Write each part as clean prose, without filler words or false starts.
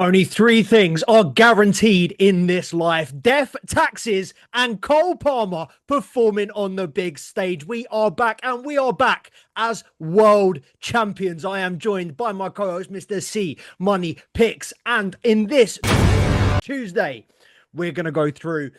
Only three things are guaranteed in this life: death, taxes, and Cole Palmer performing on the big stage. We are back, and we are back as world champions. I am joined by my co host, Mr. C Money Picks. And in this Tuesday, we're going to go through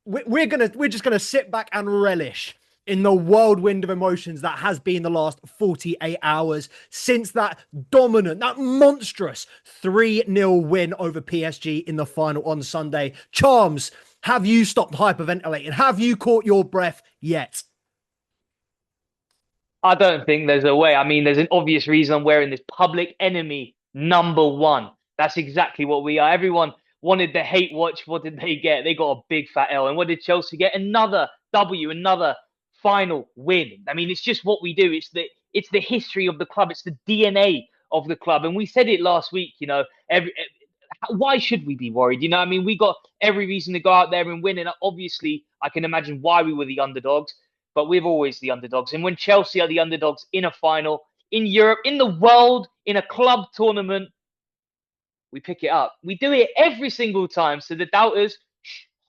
we're just gonna sit back and relish in the whirlwind of emotions that has been the last 48 hours since that dominant, that monstrous 3-0 win over PSG in the final on Sunday. Charms, have you stopped hyperventilating? Have you caught your breath yet? I don't think there's a way. I mean, there's an obvious reason I'm wearing this public enemy number one. That's exactly what we are. Everyone wanted the hate watch. What did they get? They got a big fat L. And what did Chelsea get? Another W, another final win. I mean, it's just what we do. It's the history of the club. It's the DNA of the club. And we said it last week, why should we be worried? I mean, we got every reason to go out there and win. And obviously, I can imagine why we were the underdogs, but we're always the underdogs. And when Chelsea are the underdogs in a final, in Europe, in the world, in a club tournament, we pick it up. We do it every single time. So the doubters,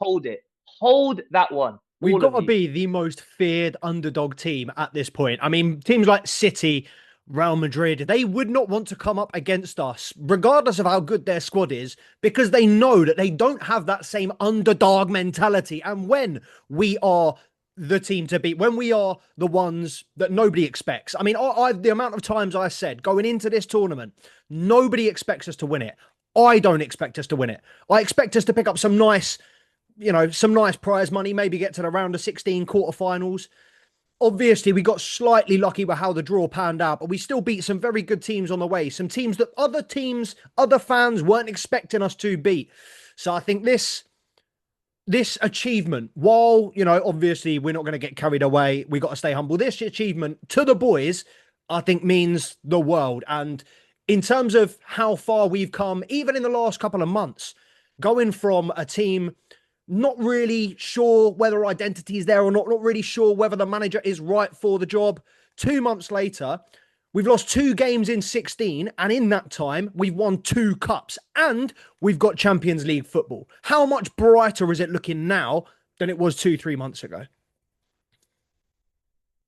hold it. Hold that one. We've All got of to you. be the most feared underdog team at this point. I mean, teams like City, Real Madrid, they would not want to come up against us, regardless of how good their squad is, because they know that they don't have that same underdog mentality. And when we are the team to beat, when we are the ones that nobody expects. I mean, the amount of times I said going into this tournament, nobody expects us to win it. I don't expect us to win it. I expect us to pick up some nice prize money, maybe get to the round of 16 quarterfinals. Obviously, we got slightly lucky with how the draw panned out, but we still beat some very good teams on the way. Some teams, other fans weren't expecting us to beat. So I think this achievement, while, obviously we're not going to get carried away, we got to stay humble. This achievement to the boys, I think, means the world. And in terms of how far we've come, even in the last couple of months, going from a team not really sure whether identity is there or not really sure whether the manager is right for the job. 2 months later, we've lost 2 games in 16, and in that time, we've won 2 cups, and we've got Champions League football. How much brighter is it looking now than it was 3 months ago?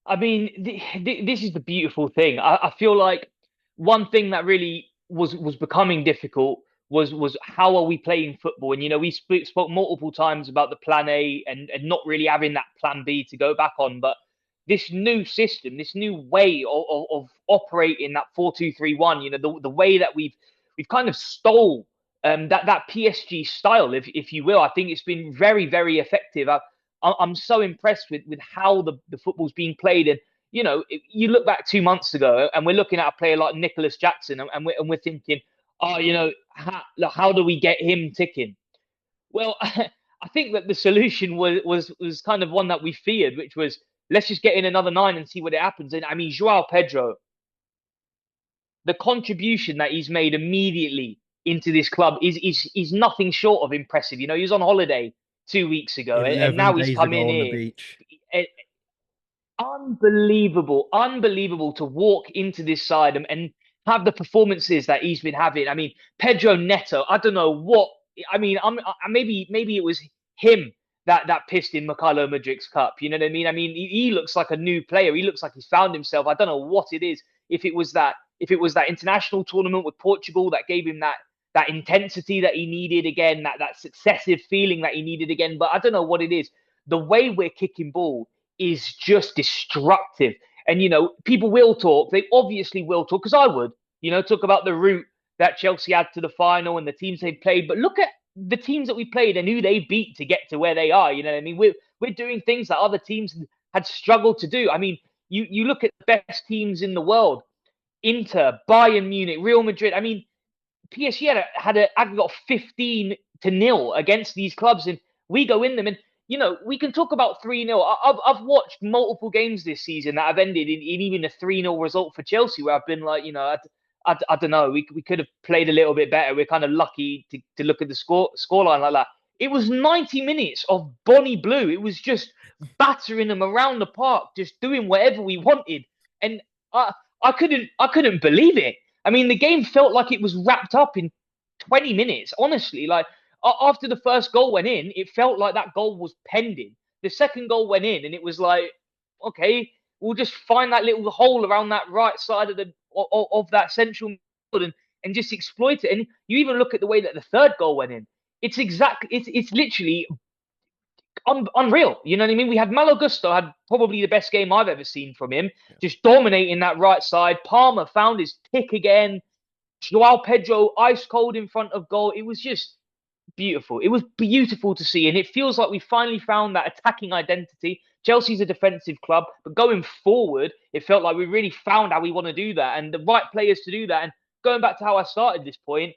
I mean, this is the beautiful thing. I feel like one thing that really was becoming difficult was how are we playing football? And we spoke multiple times about the plan A and not really having that plan B to go back on. But this new system, this new way of operating that 4-2-3-1, the way that we've kind of stole that PSG style, if you will. I think it's been very, very effective. I'm so impressed with how the football's being played. And you look back 2 months ago, and we're looking at a player like Nicholas Jackson, and we're thinking, oh, how do we get him ticking? Well, I think that the solution was kind of one that we feared, which was let's just get in another nine and see what it happens. And I mean, Joao Pedro, the contribution that he's made immediately into this club is nothing short of impressive. He was on holiday 2 weeks ago, and 11 now he's days come ago in on the here. beach. Eh, Unbelievable, unbelievable to walk into this side and have the performances that he's been having. I mean, Pedro Neto, I don't know what. I mean, maybe it was him that pissed in Mikhailo Mudrik's cup. You know what I mean? I mean, he looks like a new player. He looks like he's found himself. I don't know what it is. If it was that international tournament with Portugal that gave him that intensity that he needed again, that successive feeling that he needed again. But I don't know what it is. The way we're kicking ball is just destructive. And, people will talk. They obviously will talk, because I would, talk about the route that Chelsea had to the final and the teams they played. But look at the teams that we played and who they beat to get to where they are. You know what I mean? We're doing things that other teams had struggled to do. I mean, you look at the best teams in the world: Inter, Bayern Munich, Real Madrid. I mean, PSG had a aggregate of 15-0 against these clubs, and we go in them. And we can talk about 3-0. I've watched multiple games this season that have ended in even a 3-0 result for Chelsea, where I've been like, I don't know, we could have played a little bit better. We're kind of lucky to look at the scoreline like that. It was 90 minutes of Bonnie Blue. It was just battering them around the park, just doing whatever we wanted. And I couldn't believe it. I mean, the game felt like it was wrapped up in 20 minutes. Honestly, like after the first goal went in, it felt like that goal was pending. The second goal went in, and it was like, okay, we'll just find that little hole around that right side of that central midfield and just exploit it. And you even look at the way that the third goal went in. It's literally unreal. You know what I mean? We had Malo Gusto had probably the best game I've ever seen from him, just dominating that right side. Palmer found his pick again. Joao Pedro ice cold in front of goal. It was just beautiful. It was beautiful to see, and it feels like we finally found that attacking identity. Chelsea's a defensive club, but going forward, it felt like we really found how we want to do that and the right players to do that. And going back to how I started this point,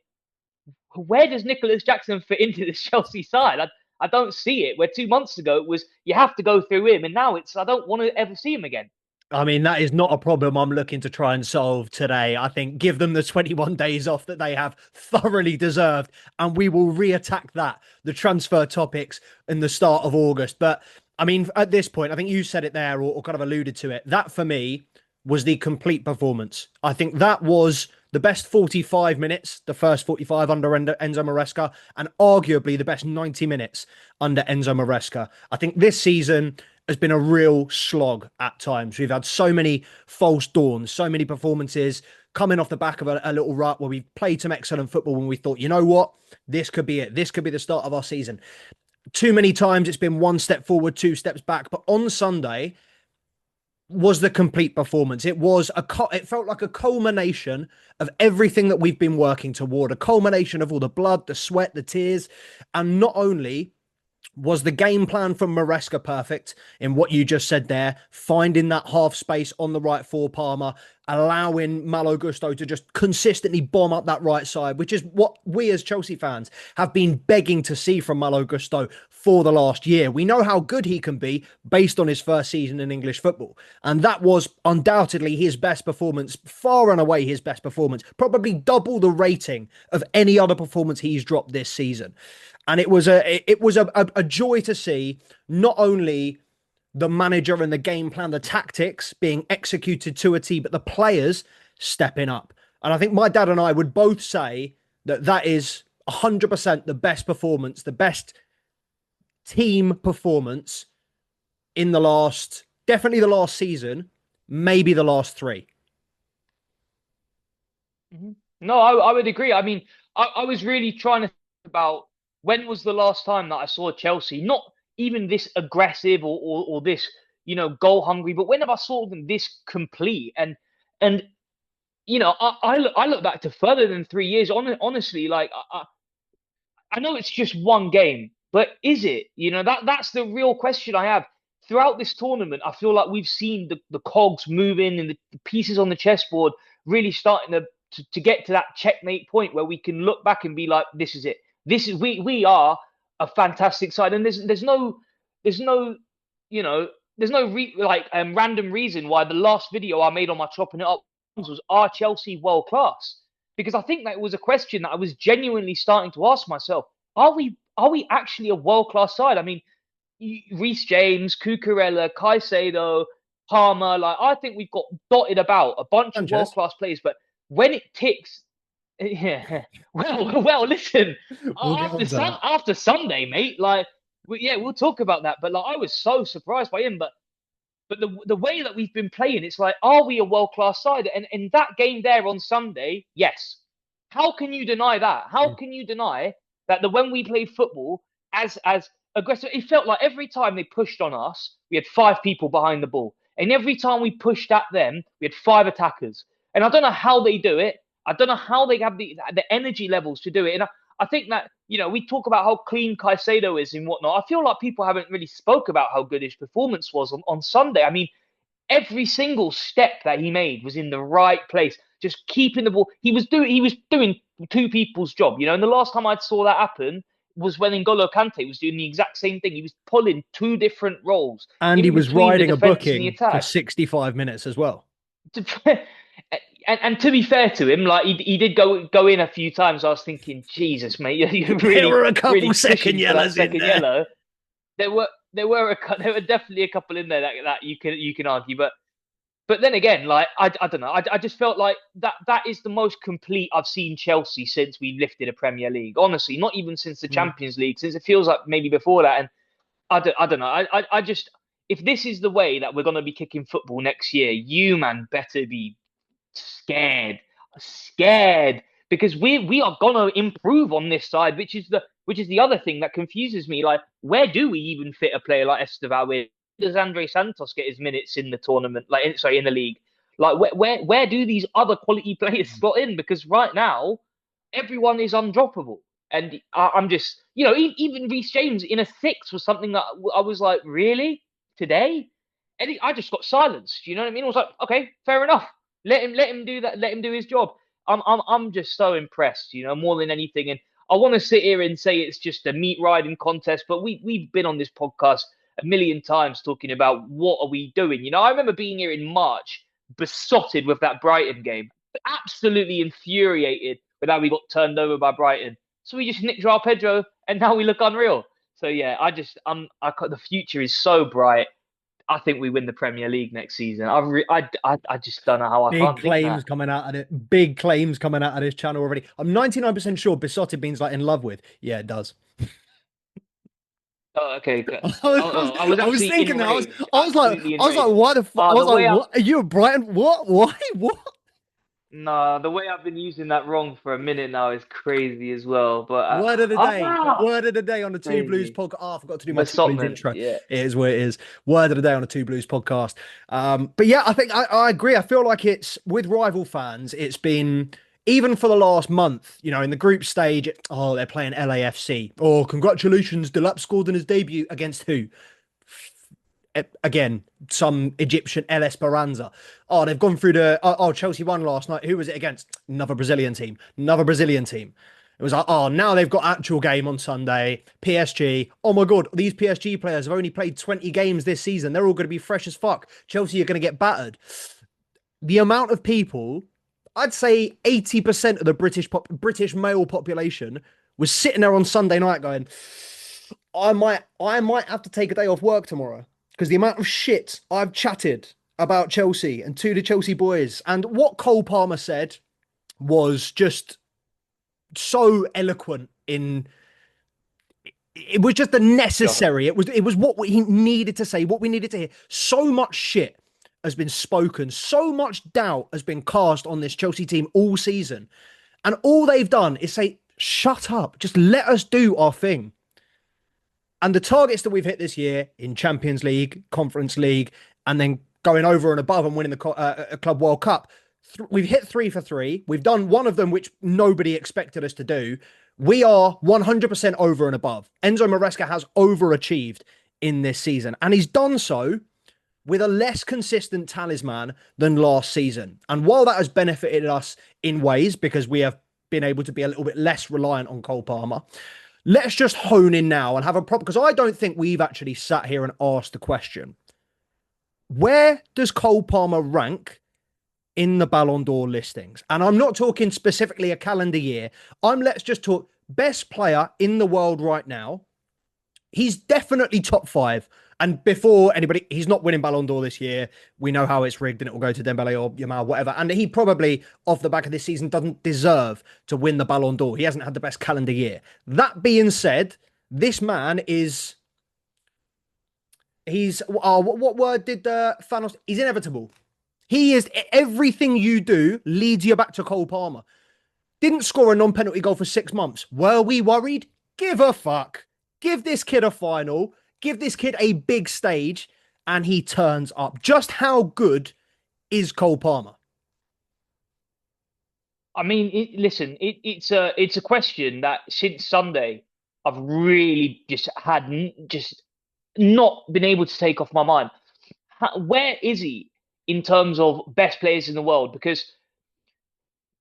where does Nicholas Jackson fit into this Chelsea side? I don't see it. Where 2 months ago it was you have to go through him, and now it's I don't want to ever see him again. I mean, that is not a problem I'm looking to try and solve today. I think give them the 21 days off that they have thoroughly deserved, and we will reattack that, the transfer topics, in the start of August. But I mean, at this point, I think you said it there or kind of alluded to it. That for me was the complete performance. I think that was the best 45 minutes, the first 45 under Enzo Maresca, and arguably the best 90 minutes under Enzo Maresca. I think this season has been a real slog at times. We've had so many false dawns, so many performances coming off the back of a little rut where we've played some excellent football when we thought, you know what, this could be it. This could be the start of our season. Too many times it's been one step forward, two steps back. But on Sunday was the complete performance. It felt like a culmination of everything that we've been working toward, a culmination of all the blood, the sweat, the tears, and not only was the game plan from Maresca perfect in what you just said there, finding that half space on the right for Palmer, allowing Malo Gusto to just consistently bomb up that right side, which is what we as Chelsea fans have been begging to see from Malo Gusto for the last year. We know how good he can be based on his first season in English football. And that was undoubtedly his best performance, far and away his best performance, probably double the rating of any other performance he's dropped this season. And it was a joy to see not only the manager and the game plan, the tactics being executed to a T, but the players stepping up. And I think my dad and I would both say that that is 100% the best performance, the best team performance in definitely the last season, maybe the last three. No, I would agree. I mean, I was really trying to think about when was the last time that I saw Chelsea, not even this aggressive or this, goal hungry, but when have I saw them this complete? And I look back to further than 3 years. Honestly, like I know it's just one game, but is it? That's the real question I have. Throughout this tournament, I feel like we've seen the cogs moving and the pieces on the chessboard really starting to get to that checkmate point where we can look back and be like, this is it. We are a fantastic side, and there's no random reason why the last video I made on my chopping it up was, are Chelsea world class? Because I think that was a question that I was genuinely starting to ask myself. Are we actually a world class side? I mean, Reece James, Cucurella, Caicedo, Palmer. Like, I think we've got dotted about a bunch of world class players, but when it ticks, yeah. Well. Listen, We'll get on to that. after Sunday, mate. Like, we'll talk about that. But like, I was so surprised by him. But the way that we've been playing, it's like, are we a world class side? And in that game there on Sunday, yes. How can you deny that? How can you deny that when we played football as aggressive, it felt like every time they pushed on us, we had five people behind the ball, and every time we pushed at them, we had five attackers. And I don't know how they do it. I don't know how they have the energy levels to do it. And I think that, we talk about how clean Caicedo is and whatnot. I feel like people haven't really spoke about how good his performance was on Sunday. I mean, every single step that he made was in the right place, just keeping the ball. He was doing two people's job, and the last time I saw that happen was when N'Golo Kante was doing the exact same thing. He was pulling two different roles And he in was between the riding a defense and the booking for attack. 65 minutes as well. And to be fair to him, like he did go in a few times. I was thinking, Jesus, mate, you're There really were a couple really second pushing for that yellows in second there. yellow. There were definitely a couple in there that you can argue, but But then again, like I don't know, I just felt like that is the most complete I've seen Chelsea since we lifted a Premier League. Honestly, not even since the Mm. Champions League, since it feels like maybe before that. And I don't know. I just if this is the way that we're gonna be kicking football next year, you man better be scared, scared, because we are gonna improve on this side, which is the other thing that confuses me. Like, where do we even fit a player like Esteval? Where does Andre Santos get his minutes in the tournament? Like, sorry, in the league. Like, where do these other quality players slot in? Because right now, everyone is undroppable. And I'm just, even Reece James in a six was something that I was like, really? Today? And I just got silenced. You know what I mean? I was like, okay, fair enough. Let him do that. Let him do his job. I'm just so impressed, more than anything. And I want to sit here and say it's just a meat riding contest, but we've been on this podcast a million times talking about what are we doing. I remember being here in March, besotted with that Brighton game, absolutely infuriated with how we got turned over by Brighton. So we just nicked Joao Pedro, and now we look unreal. So yeah, the future is so bright. I think we win the Premier League next season. I just don't know how I Big can't think claims that. coming out of it. Big claims coming out of this channel already. I'm 99% sure besotted means like in love with. Yeah, it does. Oh, okay. I was, I was I was actually thinking that enraged, I absolutely was like, enraged. why the fuck? I The was like, way I what? Are you a Brighton? What? Why? What? No, the way I've been using that wrong for a minute now is crazy as well. But Word of the day. ah, Word of the day on the Two Blues crazy. podcast. Oh, I forgot to do my Two Blues Besotment, intro. yeah. It is what it is. Word of the day on the Two Blues podcast. But yeah, I think I agree. I feel like it's with rival fans, it's been even for the last month, in the group stage, oh, they're playing LAFC. Oh, congratulations, Delap scored in his debut against who? Again, some Egyptian El Esperanza. Oh, they've gone through Chelsea won last night. Who was it against? Another Brazilian team. Another Brazilian team. It was like, oh, now they've got actual game on Sunday. PSG. Oh my God, these PSG players have only played 20 games this season. They're all going to be fresh as fuck. Chelsea are going to get battered. The amount of people, I'd say 80% of the British male population was sitting there on Sunday night going, I might have to take a day off work tomorrow because the amount of shit I've chatted about Chelsea and to the Chelsea boys and what Cole Palmer said was just so eloquent in it was just the Yeah. necessary. It was what he needed to say, what we needed to hear. So much shit has been spoken, so much doubt has been cast on this Chelsea team all season. And all they've done is say, shut up, just let us do our thing. And the targets that we've hit this year in Champions League, Conference League, and then going over and above and winning the Club World Cup, we've hit 3 for 3. We've done one of them, which nobody expected us to do. We are 100% over and above. Enzo Maresca has overachieved in this season, and he's done so with a less consistent talisman than last season. And while that has benefited us in ways because we have been able to be a little bit less reliant on Cole Palmer, let's just hone in now and have a proper, because I don't think we've actually sat here and asked the question, where does Cole Palmer rank in the Ballon d'Or listings? And I'm not talking specifically a calendar year. Let's just talk best player in the world right now. He's definitely top 5. And before anybody, he's not winning Ballon d'Or this year. We know how it's rigged and it will go to Dembele or Yamal, whatever. And he probably, off the back of this season, doesn't deserve to win the Ballon d'Or. He hasn't had the best calendar year. That being said, this man is, what word did Thanos, he's inevitable. He is, everything you do leads you back to Cole Palmer. Didn't score a non-penalty goal for 6 months. Were we worried? Give a fuck. Give this kid a final. Give this kid a big stage, and he turns up. Just how good is Cole Palmer? I mean, it's a question that since Sunday I've really just just not been able to take off my mind. Where is he in terms of best players in the world? Because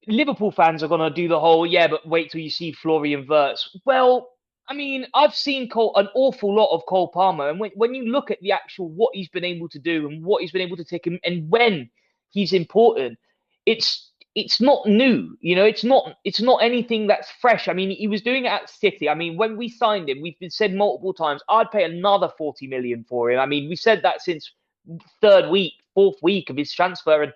Liverpool fans are gonna do the whole, yeah, but wait till you see Florian Wirtz. Well, I mean, I've seen an awful lot of Cole Palmer, and when you look at the actual what he's been able to do and what he's been able to take him, and when he's important, it's not new. It's not anything that's fresh. I mean, he was doing it at City. I mean, when we signed him, we've been said multiple times, I'd pay another 40 million for him. I mean, we said that since third week fourth week of his transfer,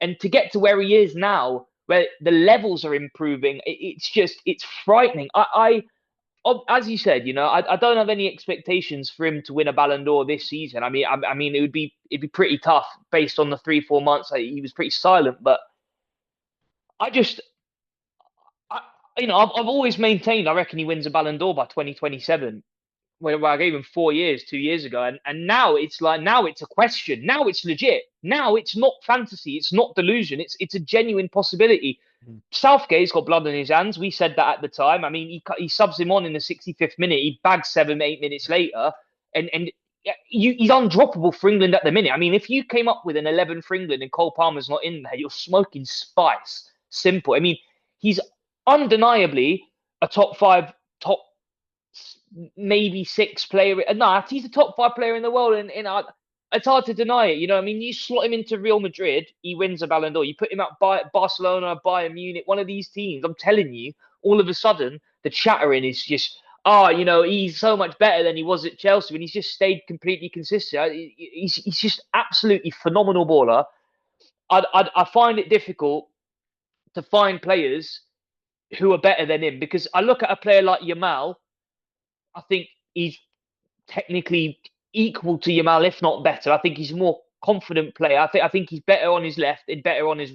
and to get to where he is now, where the levels are improving, it's frightening. As you said, I don't have any expectations for him to win a Ballon d'Or this season. I mean, it'd be pretty tough based on the 3 4 months that he was pretty silent. But I just, I, I've always maintained. I reckon he wins a Ballon d'Or by 2027. Where I gave him 4 years, 2 years ago, and now it's like now it's a question. Now it's legit. Now it's not fantasy. It's not delusion. It's a genuine possibility. Mhm. Southgate's got blood on his hands. We said that at the time. I mean, he subs him on in the 65th minute. He bags 7 8 minutes later, and he's undroppable for England at the minute. I mean, if you came up with an 11 for England and Cole Palmer's not in there, you're smoking spice. Simple. I mean, he's undeniably a top five, top maybe six player. No, he's the top five player in the world, and it's hard to deny it. I mean, you slot him into Real Madrid, he wins a Ballon d'Or. You put him at Barcelona, Bayern Munich, one of these teams. I'm telling you, all of a sudden, the chattering is just, he's so much better than he was at Chelsea, and he's just stayed completely consistent. He's just absolutely phenomenal baller. I find it difficult to find players who are better than him, because I look at a player like Yamal. I think he's technically equal to Yamal, if not better. I think he's a more confident player. I think he's better on his left and better on his,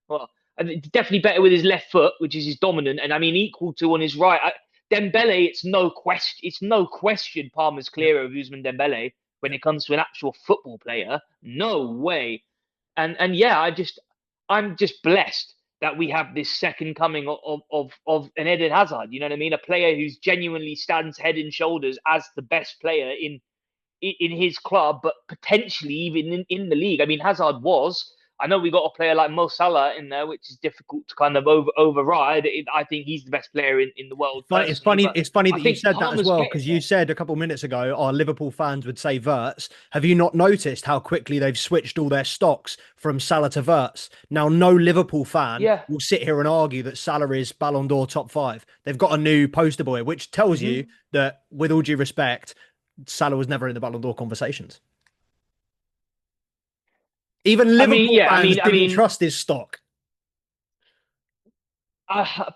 well, and definitely better with his left foot, which is his dominant. And I mean, equal to on his right. Dembele, it's no question. It's no question. Palmer's clearer of Ousmane Dembele when it comes to an actual football player. No way. And yeah, I'm just blessed that we have this second coming of an Eden Hazard. You know what I mean? A player who's genuinely stands head and shoulders as the best player in his club, but potentially even in the league. I mean, Hazard was. I know we got a player like Mo Salah in there, which is difficult to kind of override. I think he's the best player in the world It's personally, funny. but It's funny I that you think said that as Palmer's well, getting because you there. said a couple of minutes ago, our Liverpool fans would say Verts. Have you not noticed how quickly they've switched all their stocks from Salah to Verts? Now, no Liverpool fan Yeah. will sit here and argue that Salah is Ballon d'Or top five. They've got a new poster boy, which tells you Hmm. that, with all due respect, Salah was never in the Ballon d'Or conversations. Even I mean, Liverpool yeah. fans I didn't mean, trust his stock.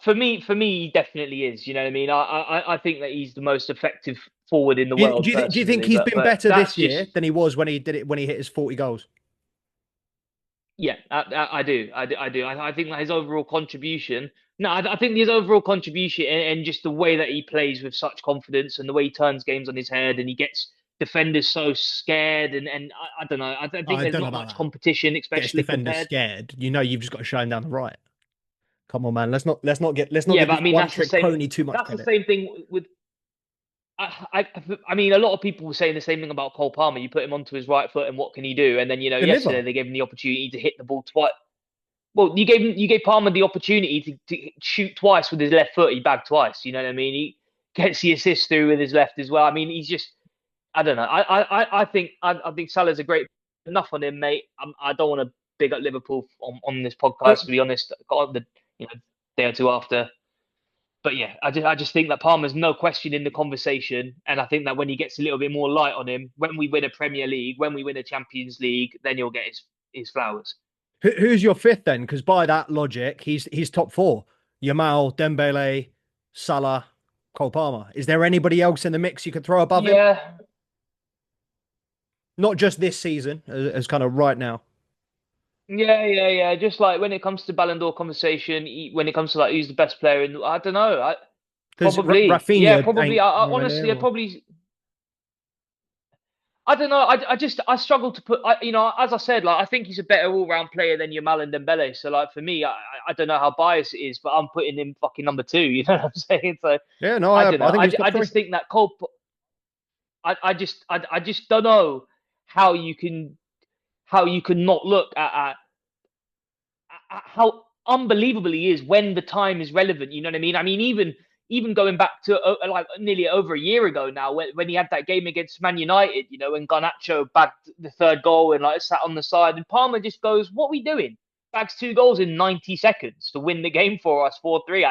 for me, he definitely is. You know what I mean? I think that he's the most effective forward in the Do you, do world, you, do you think personally. he's But been better this that's year just than he was when he did it when he hit his 40 goals? yeah. I do. I think that his overall contribution. No, I think his overall contribution and just the way that he plays with such confidence and the way he turns games on his head and he gets defenders so scared and I don't know. I don't think I there's don't know not about much that. competition, Gets especially defenders compared. scared. You've just got to show him down the right. Come on, man. Let's not Yeah, give but this I mean one trick pony too much That's the credit. same thing with I mean, a lot of people were saying the same thing about Cole Palmer. You put him onto his right foot, and what can he do? And then, yesterday Deliver. they gave him the opportunity to hit the ball twice. Well, you gave Palmer the opportunity to shoot twice with his left foot. He bagged twice. You know what I mean? He gets the assist through with his left as well. I mean, he's just I don't know. I think Salah's a great enough on him, mate. I don't want to big up Liverpool on this But podcast. To be honest, got on the day or two after. But yeah, I just think that Palmer's no question in the conversation, and I think that when he gets a little bit more light on him, when we win a Premier League, when we win a Champions League, then he'll get his flowers. who's your fifth then? Because by that logic, he's top four. Yamal, Dembele, Salah, Cole Palmer. Is there anybody else in the mix you could throw above him? Yeah, Not just this season, as kind of right now. yeah. Just like when it comes to Ballon d'Or conversation, when it comes to like who's the best player in, I don't know. Because Yeah, Rafinha probably. ain't I nowhere near. honestly, I probably I don't know. I struggle to put. As I said, like I think he's a better all round player than Yamal and Dembele. So like for me, I don't know how biased it is, but I'm putting him fucking number two. You know what I'm saying? So Yeah, no, I I, don't I know. think I, he's top I three. just think that Cole. I just don't know how you can not look at how unbelievable he is when the time is relevant. You know what I mean? I mean, even going back to like nearly over a year ago now, when he had that game against Man United, when Garnacho bagged the third goal and like sat on the side, and Palmer just goes, "What are we doing?" Bags 2 goals in 90 seconds to win the game for us 4-3.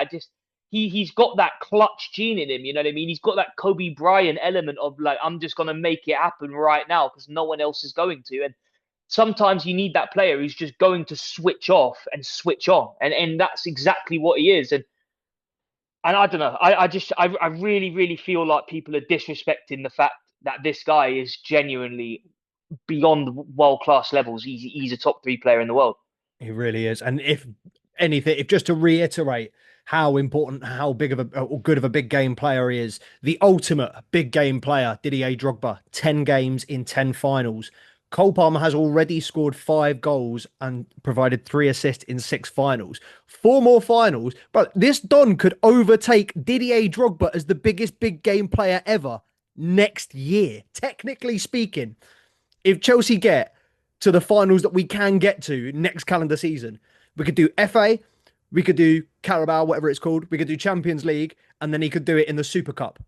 He's got that clutch gene in him. You know what I mean? He's got that Kobe Bryant element of like, I'm just gonna make it happen right now because no one else is going to. And sometimes you need that player who's just going to switch off and switch on, and that's exactly what he is. And I don't know, I really really feel like people are disrespecting the fact that this guy is genuinely beyond world class levels. He's a top three player in the world. He really is. And if anything, if just to reiterate how important, how big of a or good of a big game player he is, the ultimate big game player, Didier Drogba, 10 games in 10 finals. Cole Palmer has already scored 5 goals and provided 3 assists in 6 finals. 4 more finals, but this Don could overtake Didier Drogba as the biggest big game player ever next year, technically speaking. If Chelsea get to the finals that we can get to next calendar season, we could do FA, we could do Carabao, whatever it's called, we could do Champions League, and then he could do it in the Super Cup.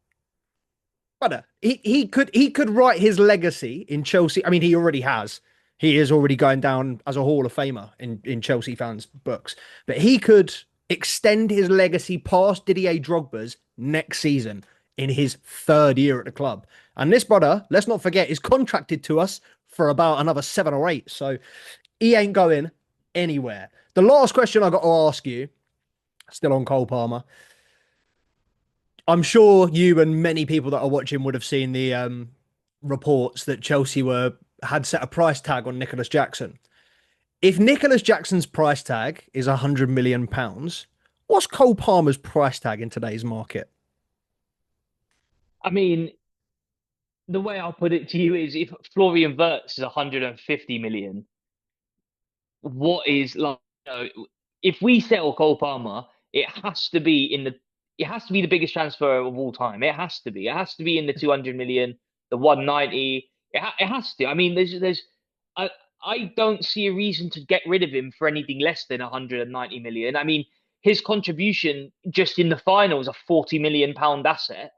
But he could write his legacy in Chelsea. I mean, he already has. He is already going down as a Hall of Famer in Chelsea fans' books. But he could extend his legacy past Didier Drogba's next season in his 3rd year at the club. And this brother, let's not forget, is contracted to us for about another 7 or 8. So he ain't going anywhere. The last question I got to ask you, still on Cole Palmer. I'm sure you and many people that are watching would have seen the reports that Chelsea had set a price tag on Nicholas Jackson. If Nicholas Jackson's price tag is £100 million, what's Cole Palmer's price tag in today's market? I mean, the way I'll put it to you is if Florian Wirtz is 150 million, what is like, if we settle Cole Palmer, it has to be the biggest transfer of all time. It has to be. It has to be in the 200 million, the 190. It has to. I mean, I I don't see a reason to get rid of him for anything less than 190 million. I mean, his contribution just in the final is a 40 million pound asset.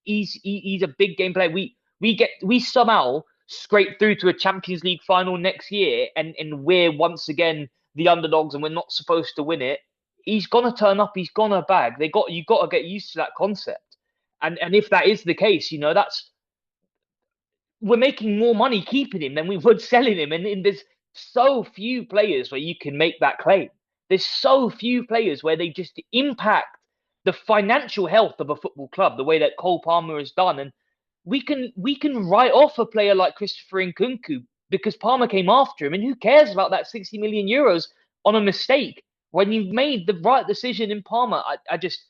He's a big game player. We somehow scrape through to a Champions League final next year, and we're once again the underdogs, and we're not supposed to win it. He's gonna turn up. He's gonna bag. You got to get used to that concept. And if that is the case, that's we're making more money keeping him than we would selling him. And there's so few players where you can make that claim. There's so few players where they just impact the financial health of a football club the way that Cole Palmer has done. And we can write off a player like Christopher Nkunku because Palmer came after him. And who cares about that 60 million euros on a mistake when you've made the right decision in Palmer? I just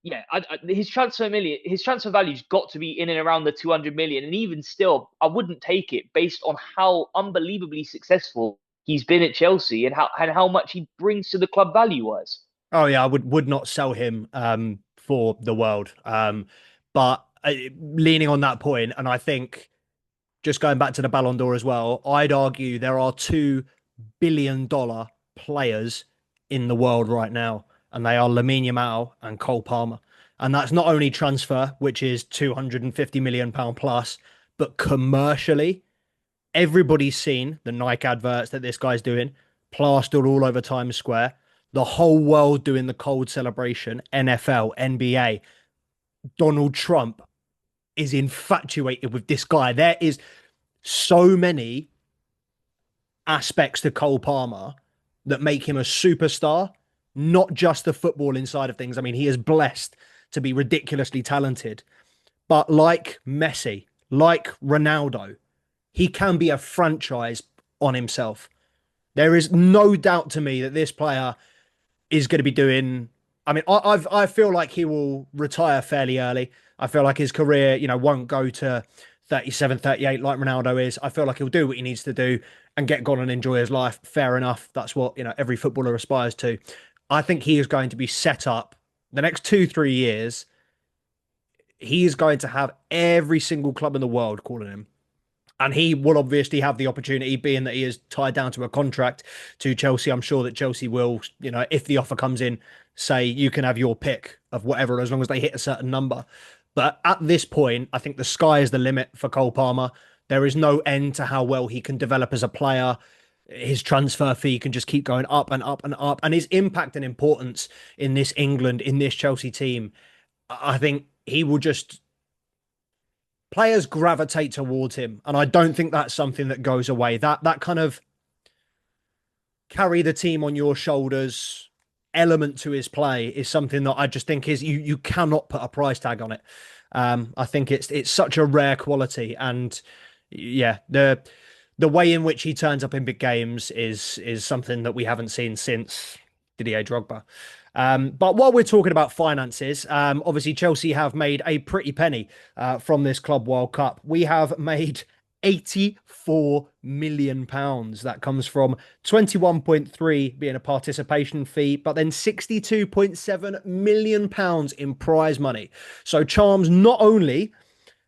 yeah, his transfer value's got to be in and around the 200 million, and even still, I wouldn't take it based on how unbelievably successful he's been at Chelsea and how much he brings to the club value wise. Oh yeah, I would not sell him for the world. But leaning on that point, and I think just going back to the Ballon d'Or as well, I'd argue there are $2 billion players in the world right now, and they are Lamine Yamal and Cole Palmer. And that's not only transfer, which is £250 million plus, but commercially, everybody's seen the Nike adverts that this guy's doing, plastered all over Times Square. The whole world doing the cold celebration. NFL, NBA, Donald Trump is infatuated with this guy. There is so many aspects to Cole Palmer that make him a superstar, not just the footballing side of things. I mean, he is blessed to be ridiculously talented, but like Messi, like Ronaldo, he can be a franchise on himself. There is no doubt to me that this player is going to be doing. I mean, I feel like he will retire fairly early. I feel like his career, won't go to 37, 38 like Ronaldo is. I feel like he'll do what he needs to do and get gone and enjoy his life. Fair enough. That's what, every footballer aspires to. I think he is going to be set up the next 2, 3 years. He is going to have every single club in the world calling him. And he will obviously have the opportunity, being that he is tied down to a contract to Chelsea. I'm sure that Chelsea will, if the offer comes in, say you can have your pick of whatever, as long as they hit a certain number. But at this point, I think the sky is the limit for Cole Palmer. There is no end to how well he can develop as a player. His transfer fee can just keep going up and up and up. And his impact and importance in this England, in this Chelsea team, I think he will just players gravitate towards him, and I don't think that's something that goes away. That kind of carry the team on your shoulders element to his play is something that I just think is you cannot put a price tag on it. I think it's such a rare quality, and yeah, the way in which he turns up in big games is something that we haven't seen since Didier Drogba. But while we're talking about finances, obviously Chelsea have made a pretty penny from this Club World Cup. We have made £84 million. That comes from 21.3 being a participation fee, but then £62.7 million in prize money. So Charms not only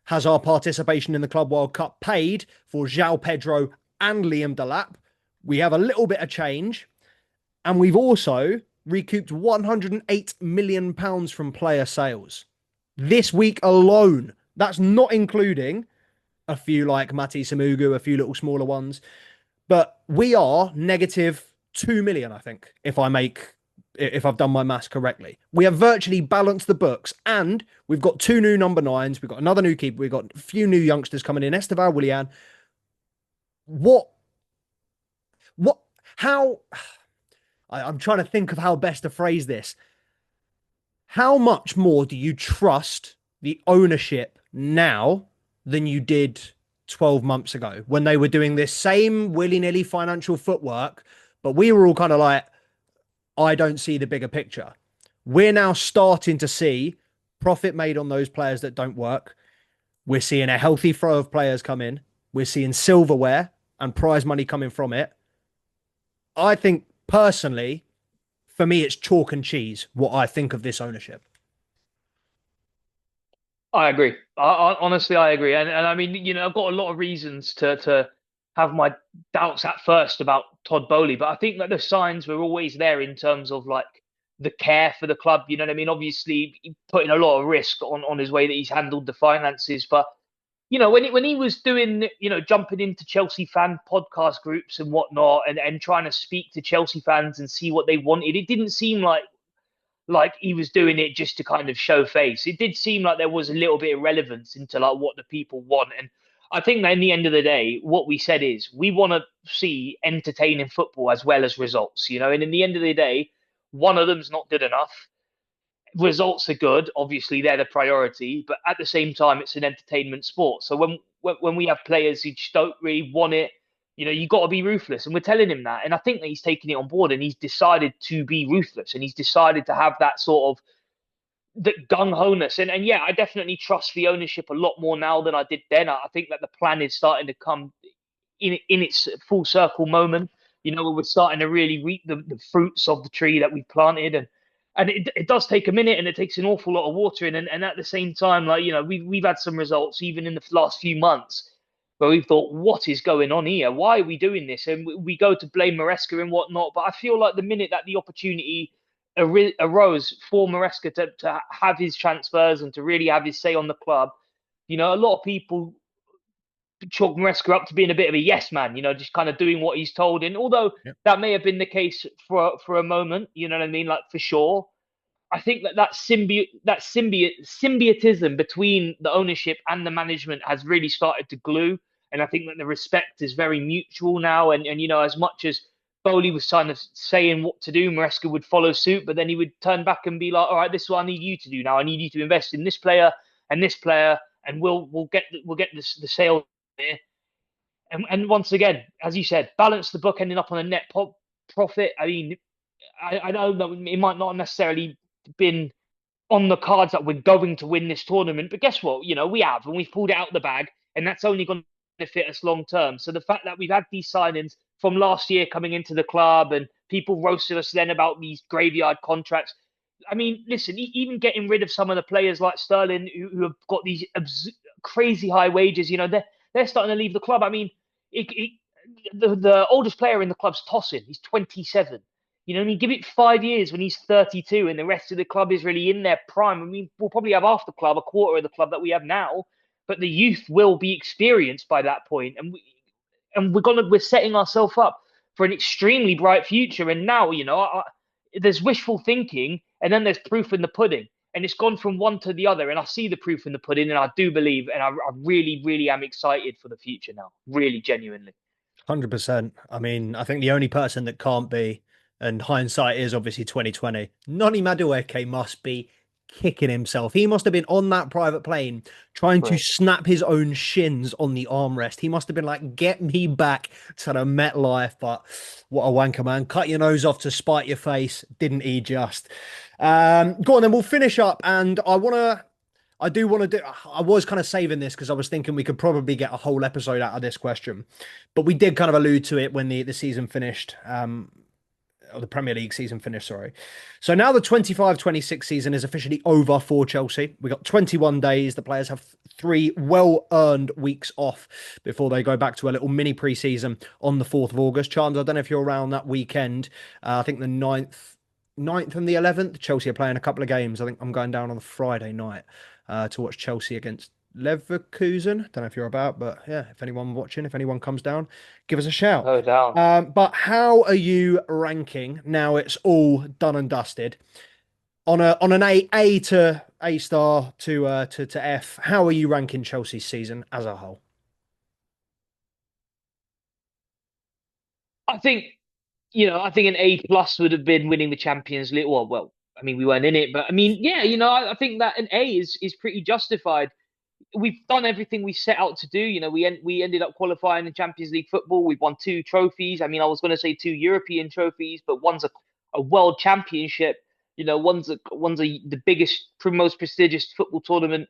has our participation in the Club World Cup paid for João Pedro and Liam Delap, we have a little bit of change, and we've also recouped £108 million from player sales this week alone. That's not including a few like Mati Samugu, a few little smaller ones. But we are negative 2 million, I think, if I've done my maths correctly. We have virtually balanced the books, and we've got 2 new number 9s. We've got another new keeper. We've got a few new youngsters coming in. Esteban Willian. What, how, I'm trying to think of how best to phrase this. How much more do you trust the ownership now than you did 12 months ago when they were doing this same willy-nilly financial footwork, but we were all kind of like, I don't see the bigger picture. We're now starting to see profit made on those players that don't work. We're seeing a healthy flow of players come in. We're seeing silverware and prize money coming from it. I think personally, for me, it's chalk and cheese what I think of this ownership. I agree. Honestly, I agree. And I mean, I've got a lot of reasons to have my doubts at first about Todd Bowley, but I think that the signs were always there in terms of like the care for the club. You know what I mean? Obviously, putting a lot of risk on his way that he's handled the finances, but when he was doing, jumping into Chelsea fan podcast groups and whatnot, and trying to speak to Chelsea fans and see what they wanted, it didn't seem like he was doing it just to kind of show face. It did seem like there was a little bit of relevance into like what the people want. And I think that in the end of the day, what we said is we want to see entertaining football as well as results, and in the end of the day, one of them's not good enough. Results are good, obviously they're the priority, but at the same time, it's an entertainment sport. So when we have players who just don't really want it, you got to be ruthless, and we're telling him that. And I think that he's taken it on board, and he's decided to be ruthless, and he's decided to have that sort of the gung ho-ness. And yeah, I definitely trust the ownership a lot more now than I did then. I think that the plan is starting to come in its full circle moment. We're starting to really reap the fruits of the tree that we planted, and it does take a minute, and it takes an awful lot of watering, and at the same time, like we've had some results even in the last few months where we've thought, what is going on here? Why are we doing this? And we go to blame Maresca and whatnot, but I feel like the minute that the opportunity arose for Maresca to have his transfers and to really have his say on the club, a lot of people chalk Maresca up to being a bit of a yes man, just kind of doing what he's told. And although Yep. that may have been the case for a moment, you know what I mean, like for sure, I think that symbiotism between the ownership and the management has really started to glue, and I think that the respect is very mutual now. And as much as Bowley was kind of saying what to do, Maresca would follow suit, but then he would turn back and be like, "All right, this is what I need you to do now. I need you to invest in this player, and we'll get the sale here." And once again, as you said, balance the book, ending up on a net profit. I mean, I know that it might not necessarily been on the cards that we're going to win this tournament, but guess what? We have, and we've pulled it out the bag, and that's only going to benefit us long term. So the fact that we've had these signings from last year coming into the club, and people roasted us then about these graveyard contracts. I mean, listen, even getting rid of some of the players like Sterling who have got these crazy high wages, they're starting to leave the club. I mean, the oldest player in the club's Tosin. He's 27. I mean, give it 5 years when he's 32, and the rest of the club is really in their prime. I mean, we'll probably have half the club, a quarter of the club that we have now, but the youth will be experienced by that point, and we're setting ourselves up for an extremely bright future. And now, there's wishful thinking, and then there's proof in the pudding. and it's gone from one to the other. And I see the proof in the pudding, and I do believe, and I really, really am excited for the future now. Really, genuinely. 100%. I mean, I think the only person that can't be, and hindsight is obviously 2020, Noni Madueke must be kicking himself. He must have been on that private plane trying to Right. snap his own shins on the armrest. He must have been like, get me back to the MetLife. But what a wanker, man. Cut your nose off to spite your face. Didn't he just? Go on, then we'll finish up. And I do want to do. I was kind of saving this because I was thinking we could probably get a whole episode out of this question, but we did kind of allude to it when the season finished, or the Premier League season finished. Sorry. So now the 25-26 season is officially over for Chelsea. We got 21 days. The players have 3 well-earned weeks off before they go back to a little mini pre-season on the 4th of August. Charles, I don't know if you're around that weekend. I think the 9th and the 11th. Chelsea are playing a couple of games. I think I'm going down on the Friday night to watch Chelsea against Leverkusen. Don't know if you're about, but yeah, if anyone watching, if anyone comes down, give us a shout. Oh, down. But how are you ranking now? It's all done and dusted on an A to A star to F. How are you ranking Chelsea's season as a whole? I think, I think an A+ would have been winning the Champions League. Well, I mean, we weren't in it, but I mean, yeah, I think that an A is pretty justified. We've done everything we set out to do. We ended up qualifying in Champions League football. We've won 2 trophies. I mean, I was going to say 2 European trophies, but one's a world championship. The biggest, most prestigious football tournament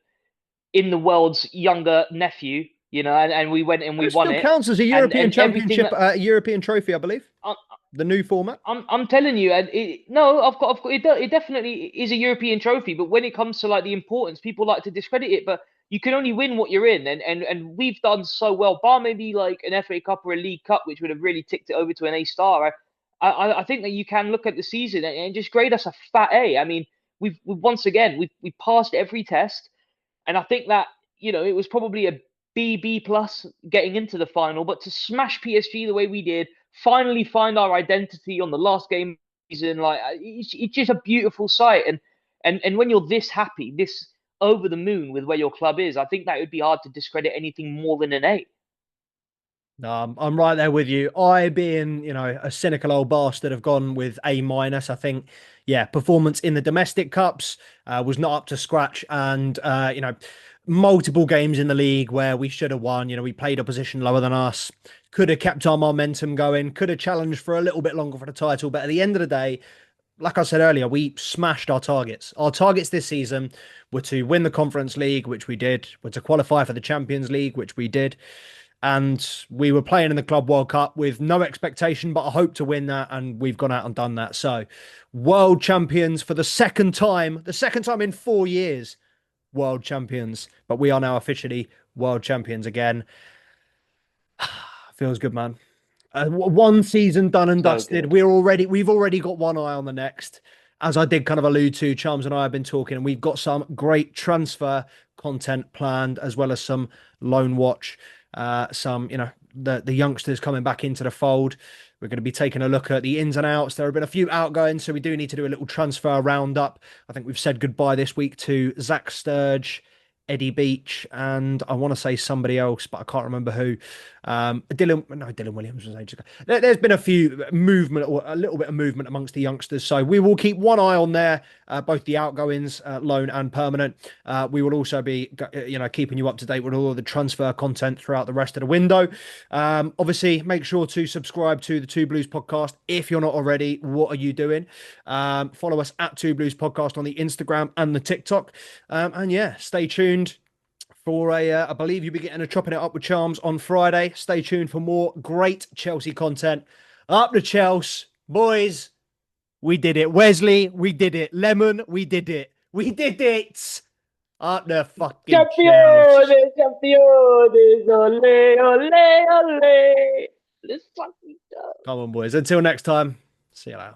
in the world's younger nephew. And we went and we It won still it, counts as a European and everything Championship, that European trophy, I believe. uh, The new format. I'm telling you, and no, I've got it definitely is a European trophy, but when it comes to like the importance, people like to discredit it, but you can only win what you're in, and we've done so well, bar maybe like an FA Cup or a League Cup, which would have really ticked it over to an A star. I think that you can look at the season and just grade us a fat A. I mean, we've once again we passed every test. And I think that, it was probably a B+ getting into the final, but to smash PSG the way we did, finally find our identity on the last game of the season, like it's just a beautiful sight. And when you're this happy, this over the moon with where your club is, I think that it would be hard to discredit anything more than an A. No, I'm right there with you. I, being, a cynical old bastard, have gone with A-. I think, yeah, performance in the domestic cups was not up to scratch. And, multiple games in the league where we should have won. We played opposition lower than us, could have kept our momentum going, could have challenged for a little bit longer for the title. But at the end of the day, like I said earlier, we smashed our targets. Our targets this season were to win the Conference League, which we did, were to qualify for the Champions League, which we did. And we were playing in the Club World Cup with no expectation, but a hope to win that. And we've gone out and done that. So, world champions for the second time in 4 years, world champions. But we are now officially world champions again. Feels good, man. One season done and So dusted. good. We've already got one eye on the next. As I did kind of allude to, Charms and I have been talking, and we've got some great transfer content planned, as well as some loan watch. Some, the youngsters coming back into the fold. We're going to be taking a look at the ins and outs. There have been a few outgoings, so we do need to do a little transfer roundup. I think we've said goodbye this week to Zach Sturge, Eddie Beach, and I want to say somebody else, but I can't remember who. Dylan Williams was ages ago. There's been a few movement, or a little bit of movement amongst the youngsters, so we will keep one eye on there, both the outgoings, loan and permanent. We will also be, keeping you up to date with all of the transfer content throughout the rest of the window. Obviously, make sure to subscribe to the Two Blues podcast if you're not already. What are you doing? Follow us at Two Blues podcast on the Instagram and the TikTok, and yeah, stay tuned for I believe you'll be getting a chopping it up with Charms on Friday. Stay tuned for more great Chelsea content. Up the Chelsea, boys. We did it. Wesley, we did it. Lemon, we did it. We did it. Up the fucking Chelsea. Campeones, campeones, ole, ole, ole. Let's fucking go. Come on, boys. Until next time, see you later.